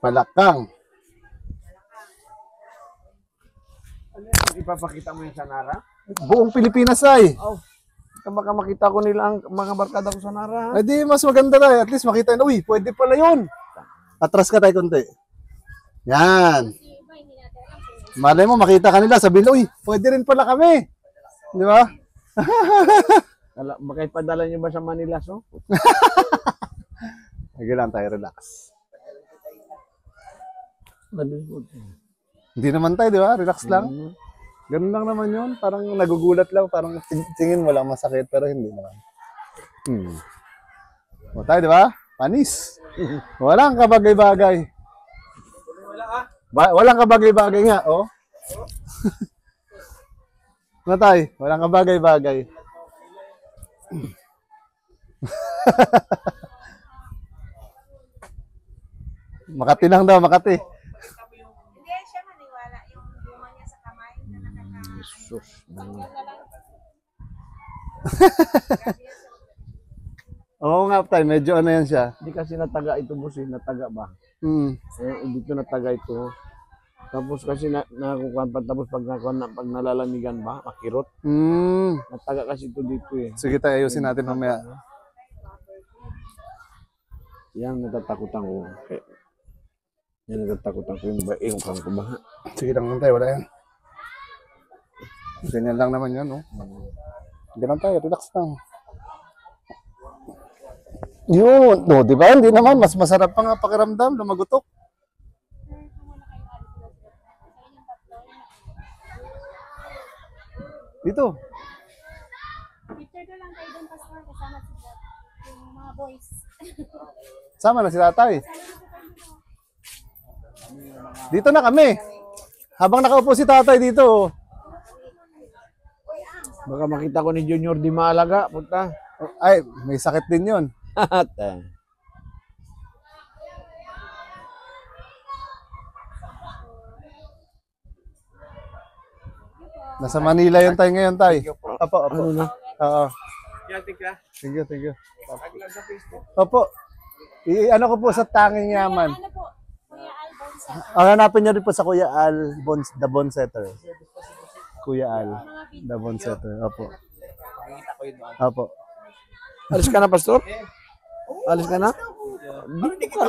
Palakang. Ano yan? Ipapakita mo yung sa Nara? Buong Pilipinas ay. Oh, baka makita ko nila ang mga barkada ko sa Nara. Ay di, mas maganda tayo. At least makita na, uy, pwede pala yun. Atras ka tayo konti. Yan. Malay mo, makita ka nila. Sabihin, uy, pwede rin pala kami. Di ba? Baka ipadala nyo ba sa Manila, so? Sige lang tayo, relax. Hindi naman tayo, di ba? Relax lang. Ganun lang naman yun. Parang nagugulat lang. Parang tingin mo lang masakit, pero hindi naman. O tayo, di ba? Panis. Walang kabagay-bagay. Walang kabagay-bagay nga, oh. Natay, walang kabagay-bagay. Makati lang daw, Makati. Hindi siya maniwala yung bunga niya sa kamay na Jesus. Oo nga, tay, medyo ano yan siya. Hindi kasi nataga ito, boss, eh. Nataga ba? Hmm. Dito nataga ito. Tapos kasi nakukuhan pa, tapos pag nalalamigan ba, makirot. Nataga kasi ito dito eh. Sige tayo, ayusin natin mamaya. Yan natatakutan ko. Yan natatakutan ko yung kang ko ba? Sige lang tayo, wala yan. Ganyan lang naman yan, no? Ganyan tayo, relax lang. Yun, no, di ba? Hindi naman, mas masarap pa nga pakiramdam, lumagutok. Dito. Picture ko lang kayo doon, Pastor, kasama sila yung mga boys. Sama na si tatay. Dito na kami. Habang nakaupo si tatay dito. Baka makita ko ni Junior Di Malaga, punta. Ay, may sakit din yun. Nasa Manila yun tayo ngayon, tay. Opo, opo. Ano na? Oo. Sige, sige. Opo. Ano ko po sa tanging yaman. Ano po? Kuya Albon sa Hanapin niyo rin po sa Kuya Al, the Bonsetter. Kuya Al, the Bonsetter. Opo. Opo. Alis ka na, Pastor? Alis ka na?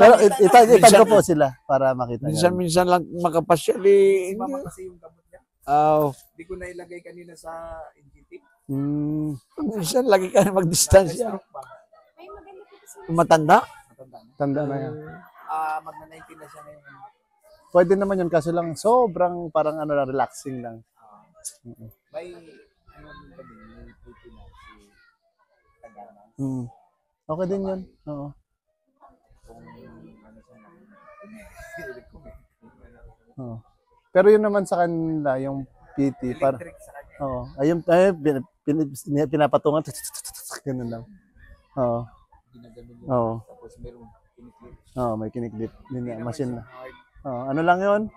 Pero itag ko po sila para makita niyo. Minsan lang makapasyal eh. Kasi yung gamot niya. Hindi ko na ilagay kanina sa NGT. Minsan lagi ka na mag-distansya. may maganda po kasi Matanda? Matanda na. Tanda na yan. Magna-19 na siya ngayon. Pwede naman yun kasi lang sobrang parang ano lang, relaxing lang. May ano din may PT na si Tagana. Okay din yun. Oo. Kung ano siya na. Oo. Pero yun naman sa kanila, yung PT, para, Trick sa kanya. oo. Ayun, pinapatungan, ganun lang. Oo. Ginaganon yun. Oo. Tapos meron kiniklip. Oo, may kiniklip. Yun nga, machine na. Hard. Oo. Ano lang yun?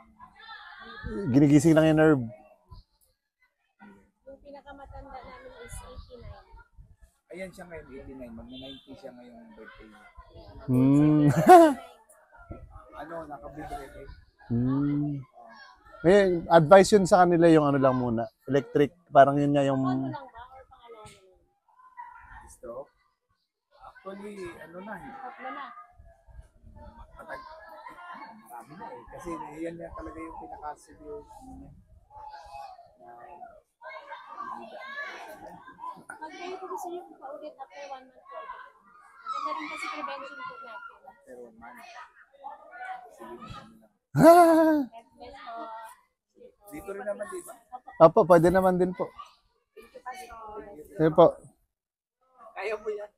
Ginigising lang yung nerve. yung pinakamatanda namin is 89. Ayan siya ngayon, 89. Magna-90 siya ngayong birthday niya. Ano, nakabidrede. May advice yun sa kanila yung ano lang muna. Electric, parang yun nga yung... Ano lang ba? Or pangalanan mo? Stroke. Actually, ano na, Tatlo na. matag. Marami na eh. Kasi yan na talaga yung pinaka-severe ano niya. Pag kayo po gusto nyo paulit after 1 month po. Maganda rin kasi prevention po natin. After 1 month. Sige na kami lang. God bless po. Dito rin naman, di ba? Opo, pwede naman din po. Sige po. Kaya mo yan.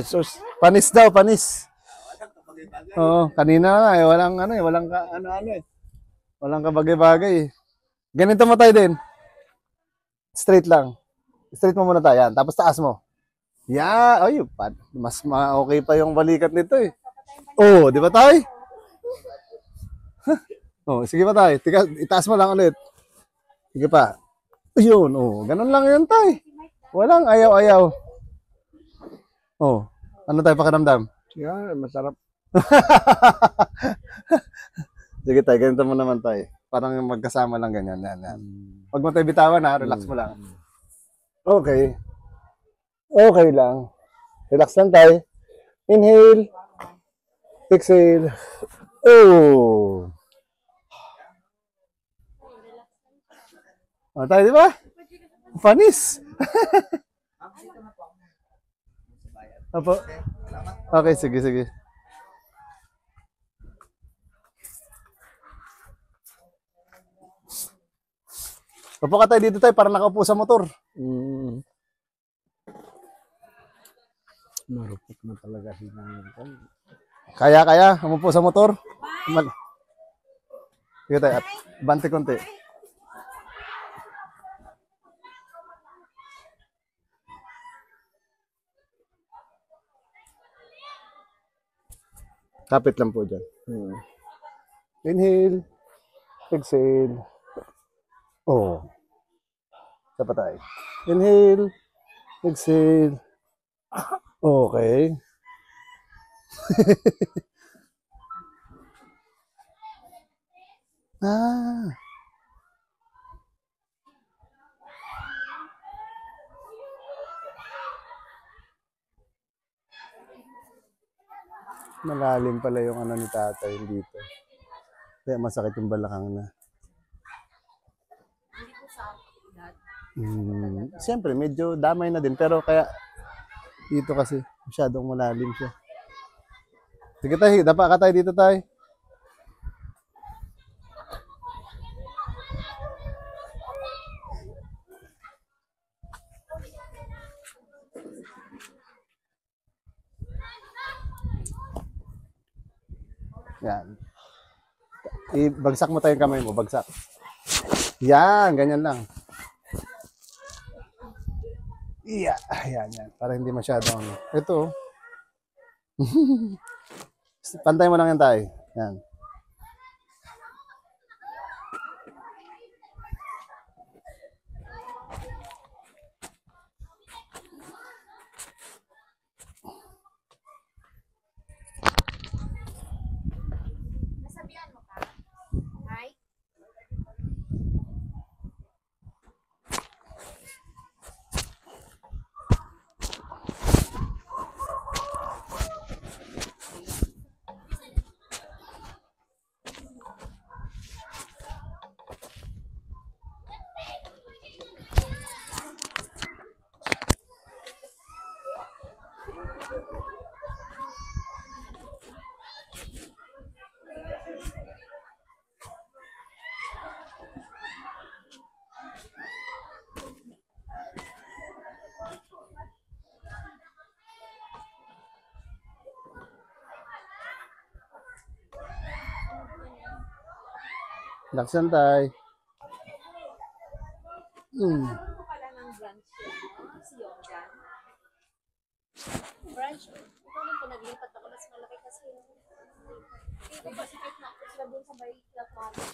Sus. Panis daw, panis. Oo, kanina nga eh, walang ano eh, walang ano eh. Walang kabagay-bagay eh. Ganito mo tayo din. Straight lang. Straight mo muna tayo, yan. Tapos taas mo. Yeah, ay, mas okay pa yung balikat nito eh. Oh, di ba tayo? Oh, sige pa tayo. Itaas mo lang ulit. Sige pa. Ayun, oh, ganun lang yun tayo. Walang ayaw-ayaw. Oh, ano tayo pakiramdam? Yan, masarap. Sige tayo, ganito mo naman tayo. Parang magkasama lang ganyan. Yan. Huwag mo tayo bitawan ha, relax mo lang. Okay. Okay lang. Relax lang tayo. Inhale. Exhale. Oh. O tayo, di ba? Panis. Apo. Okay, sige. Upo ka tayo dito tayo para nakaupo sa motor. Marupok na talaga silang Kaya, umupo sa motor. Sige tayo, at bante konti. Kapit lang po dyan. Inhale. Exhale. Oh. Isa pa tayo. Inhale. Exhale. Okay. Ah. Malalim pala yung ano ni tatay dito. Kaya masakit yung balakang na. Siyempre, medyo damay na din. Pero kaya dito kasi masyadong malalim siya. Sige tayo, dapa ka tayo dito tayo. Yan. Ibagsak mo tayo yung kamay mo, bagsak. Yan, ganyan lang. Iya, yan. Para hindi masyadong, ito. Pantay mo lang yan tayo. Yan. Nasabihan mo ka? Hi? Laksan tayo. Ano pala ng branch yun? Si Yongjan? Branch? Ito nung po naglipat ako, mas malaki kasi yung dito kasi kahit na ako sila dun sa may Platwani.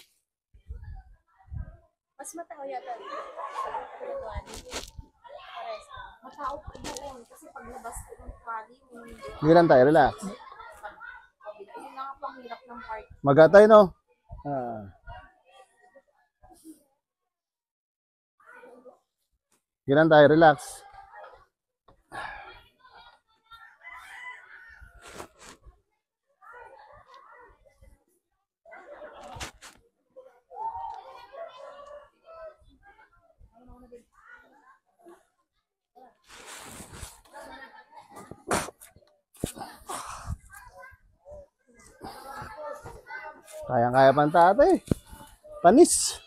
Mas matao yata dito. Platwani. Pares. Matao po doon kasi paglabas ko ng Platwani, Sige lang tayo, relax. yun na nga po ang hirap ng park. Magatay, no? Ah. Sige lang tayo, relax. Kayang-kaya pa ang tatay. Panis.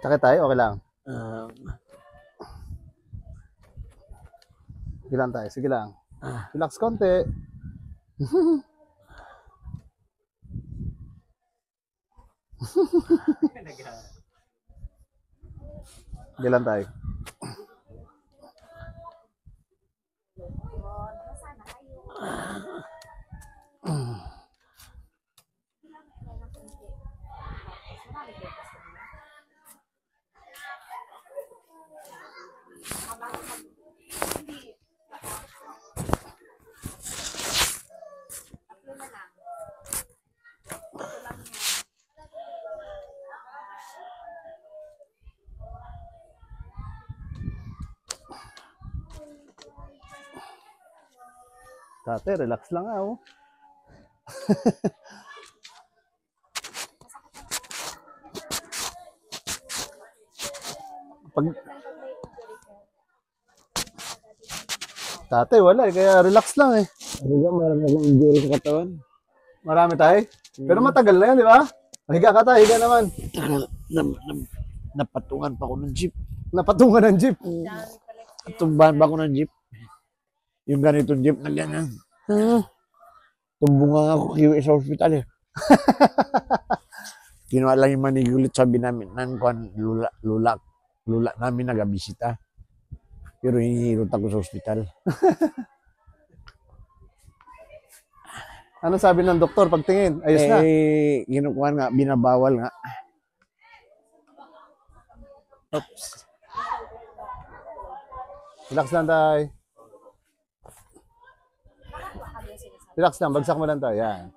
Sakit tayo? Okay lang. Ah, Sige lang tayo. Sige lang. Relax konti. Sige lang tayo. Tate, relax lang ah. Oh. Pag... Tate, wala eh. Kaya relax lang eh. ano ba, marami akong injury sa katawan. Marami tayo. Pero matagal na yan, di ba? Higa ka tayo, higa naman. Napatungan pa ako ng jeep. Napatungan ng jeep. Tumbahan pa ako ng jeep. Yung ganitong jeep na ganyan. Tumbungan ako kiwi sa hospital eh. Kinuha lang yung manigulit, sabi namin, lula namin nagabisita. Pero hinihirot ako sa hospital. Ano sabi ng doktor pagtingin? Ayos na. Eh, kinukuha nga, binabawal nga. Oops. Relax lang tayo. Relax lang, bagsak mo lang tayo. Yan.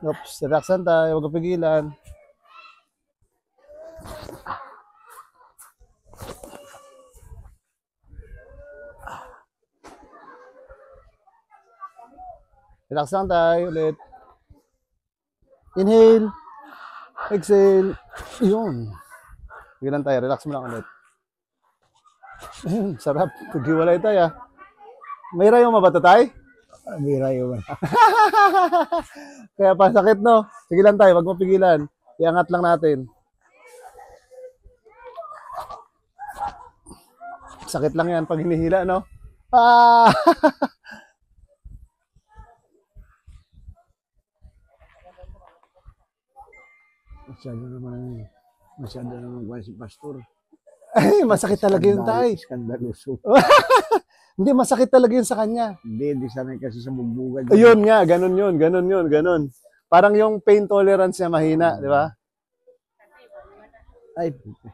Oops, relax lang tayo. Huwag kang pigilan. Relax lang tayo ulit. Inhale. Exhale. Yun. Sige lang tayo. Relax mo lang ulit. Ayun, sarap. Paghiwalay tayo ah. May rayo mabata tayo? Bira yun. Kaya pa sakit no? Sige lang tayo. Wag mo pigilan. Iangat lang natin. Sakit lang yan pag hinihila no? Ah! Masyado naman kung si pastor. Ay, masakit talaga yun tay. Skandaluso. Hindi, masakit talaga yun sa kanya. Hindi sanay kasi sa bugbugan. Ayun nga, ganun yun, ganun. Parang yung pain tolerance niya mahina, di ba? Ay, puta.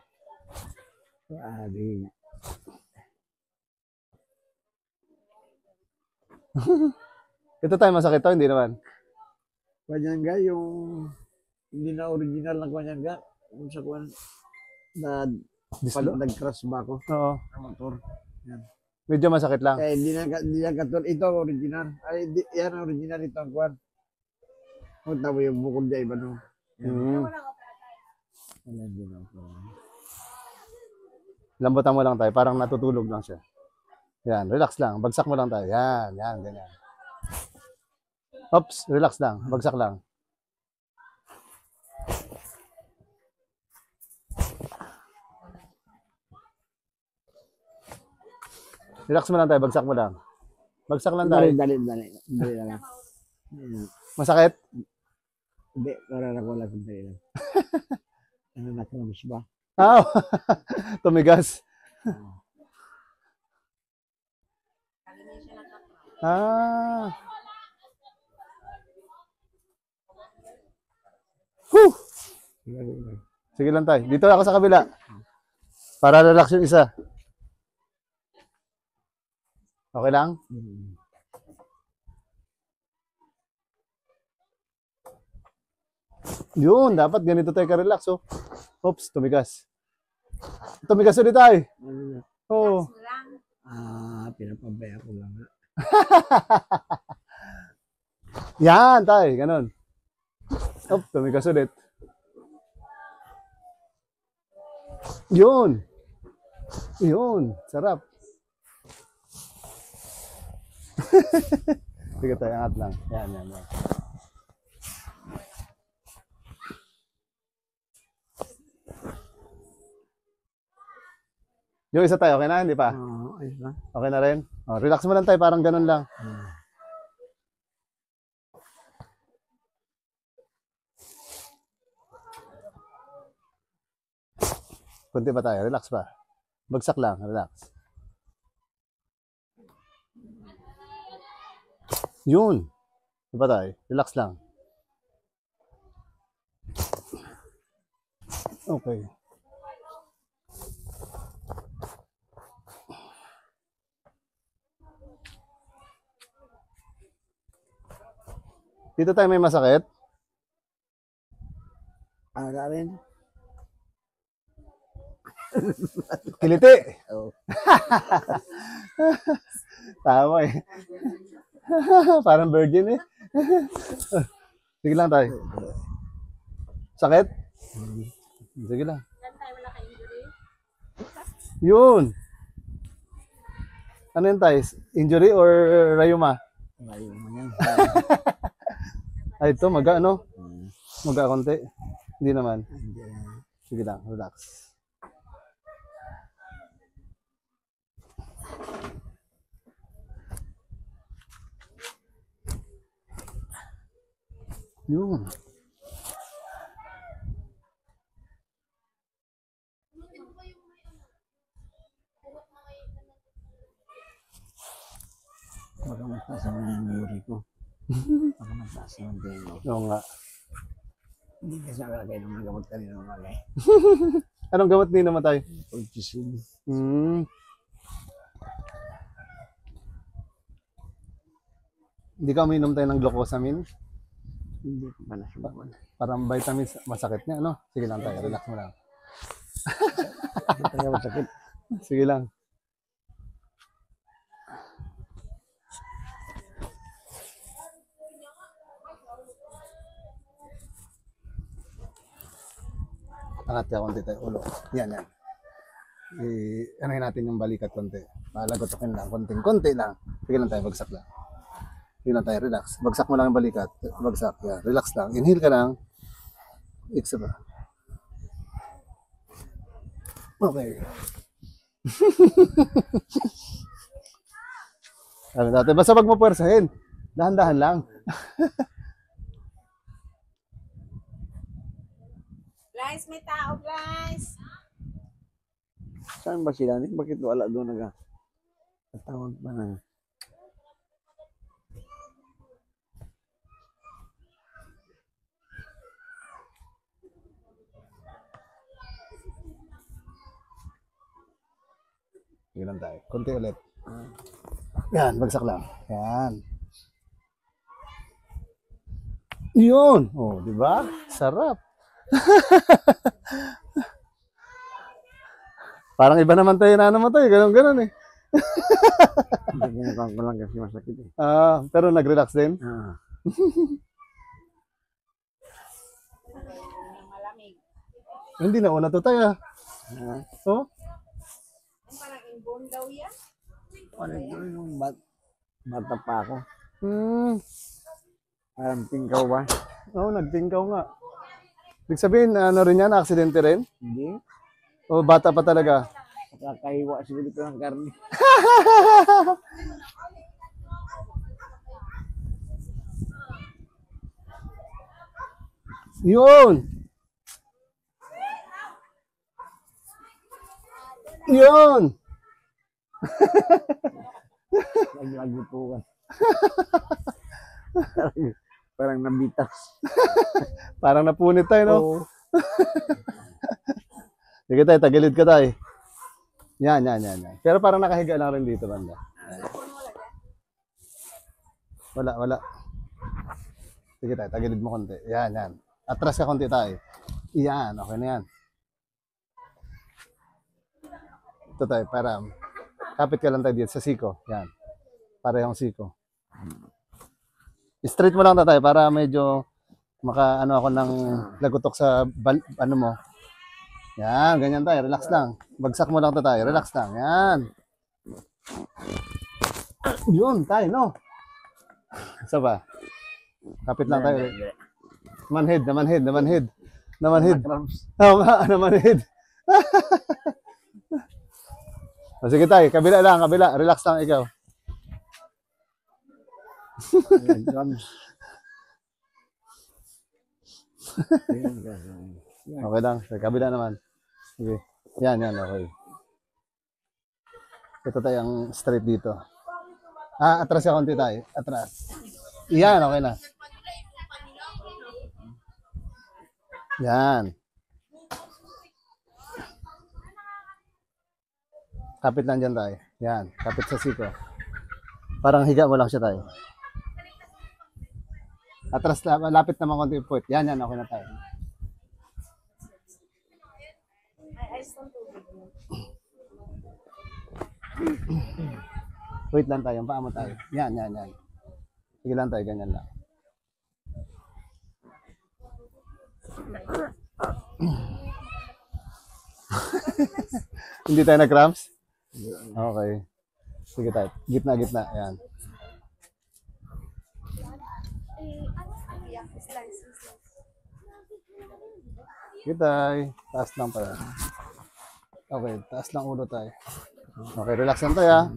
Ari. Ito tayo masakit to, hindi naman. Kanyangga, yung hindi na original na kanyangga. Kung sa kwan, na Dislo? nag-crash ba ako Oo. sa motor. Yan. Medyo masakit lang. Eh, hindi na katulad. Ito ang original. Ay, yan ang original. Ito ang kwan. Kung tamo yung bukol niya, iba no. Mm. Wala din ako. Lambutan mo lang tayo, parang natutulog lang siya. Yan, relax lang. Bagsak mo lang tayo. Yan, ganyan. Oops, relax lang. Bagsak lang. Relax mo lang tayo, bagsak mo lang. Bagsak lang tayo. Dali na lang. Masakit? Hindi, para na ko lang kung dali lang. Ano na kung ba? Ah, tumigas. Ah. Whew. Sige lang tayo. Dito ako sa kabila. Para relax yung isa. Okay lang? Yun, dapat ganito tayo ka-relax, oh. Oops, tumigas. Tumigas ulit tayo. Oo. Pinapabaya ko lang. Yan, tayo, ganun. Oop, tumigas ulit. Yun. Yun, sarap. Sige tayo, angat lang. Yan. Yung isa tayo, okay na? Hindi pa? Ayos na. Okay na rin? Oh, relax mo lang tayo, parang ganun lang. Kunti pa tayo, relax pa. Bagsak lang, relax. Yun. Kunti pa tayo, relax lang. Okay. Dito tayo may masakit. Ano na rin? Kiliti. Oo. Tama eh. Parang virgin eh. Sige lang tayo. Sakit? Sige lang. Ilan tayo wala ka-injury? Yun. Ano yun tayo? Injury or rayuma? Ayun mo yan. Ay, ito, maga-ano? Maga-konti. Hindi naman. Hindi. Sige lang, relax. Yun. Baka mataas ang uri ko. Baka mataas ang tengo. Oo nga. Hindi kasi nakalagay ng mga gamot kanina umaga eh. Anong gamot din naman tayo? Pagkisin. Hindi ka uminom tayo ng glucosamine? Hindi ko pa nasubukan. Parang vitamins, masakit niya, ano? Sige lang tayo, relax mo lang. Hindi talaga masakit. Sige lang. Angat ka konti tayo, ulo. Yan, yan. Anahin natin yung balikat konti. Palagotokin lang, konting-konti lang. Sige lang tayo, bagsak lang. Sige lang tayo, relax. Bagsak mo lang yung balikat. Bagsak, yan. Relax lang. Inhale ka lang. Exhale. Okay. Sabi natin, basta wag mo puwersahin. Dahan-dahan lang. Guys, may tao, guys. Saan ba sila? Bakit wala doon Tatawag pa na. Sige lang tayo. Konti ulit. Yan, bagsak lang. Yan. Yun. Oh, di ba? Sarap. Parang iba naman tayo na naman tayo. Ganun eh. Hindi kinakain ko lang kasi masakit eh. Pero nag-relax din. Malamig. Hindi na una to tayo. Oh? Yung parang inborn daw yan. Ano ito yung bata pa ako. Parang tingkaw ba? Oo, nagtingkaw nga. Ibig sabihin, ano rin yan? Aksidente rin? Hindi. O bata pa talaga? Nakakahiwa siguro ito ng karne. Yun! Yun! Naglagutukan. Parang nabitas. Parang napunit tayo, no? Oo. Sige tayo, tagilid ka tayo. Yan. Pero parang nakahiga lang rin dito, banda. Wala. Sige tayo, tagilid mo konti. Yan. Atras ka konti tayo. Yan, okay na yan. Ito tayo, para kapit ka lang tayo dito sa siko. Yan. Parehong siko. Straight mo lang tayo para medyo maka-ano ako ng lagutok sa ano mo. Yan, ganyan tayo. Relax lang. Bagsak mo lang tayo. Relax lang. Yan. Yun, tayo, no? Isa ba? Kapit lang tayo. Namanhid. Oo nga, namanhid. O, sige tayo, kabila lang, kabila. Relax lang ikaw. Ayan, drums. Ayan, guys. Okay lang, sa kabila naman. Sige. Yan, okay. Ito tayo ang straight dito. Atras ka konti tayo. Atras. Yan, okay na. Yan. Kapit lang dyan tayo. Yan, kapit sa siko. Parang higa mo lang siya tayo. Atras, lapit naman konti yung puwet. Yan, okay na tayo. Ay, ice ng tubig mo. Wait lang tayo, paa mo tayo. Yan. Sige lang tayo, ganyan lang. Hindi tayo nag-cramps? Okay. Sige tayo. Gitna. Yan. Sige tayo. Taas lang pa yan. Okay, taas lang ulo tayo. Okay, relax lang tayo.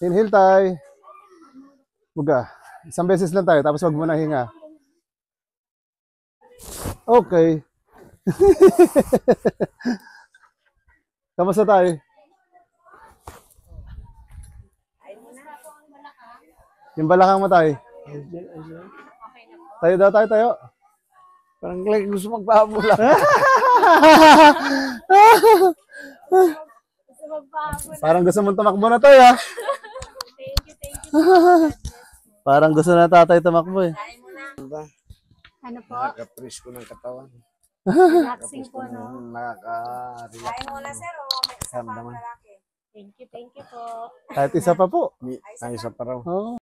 Inhale tayo. Buga. Isang beses lang tayo, tapos wag mo na hinga. Okay. Kamusta tayo? Yung balakang mo tayo. Tayo daw tayo. Parang like gusto magpahabula. Gusto magpahabol. Parang gusto mong tumakbo na tayo, ha? Thank you. Parang gusto na tatay tumakbo, eh. Kain mo na. Ano po? Nakaka-presko ng katawan. Relaxing po, no? Nakaka-relax. Kain mo na, sir. O may isa pa ang lalaki. Thank you po. Kahit isa pa po. Ay, isa pa raw. Oo.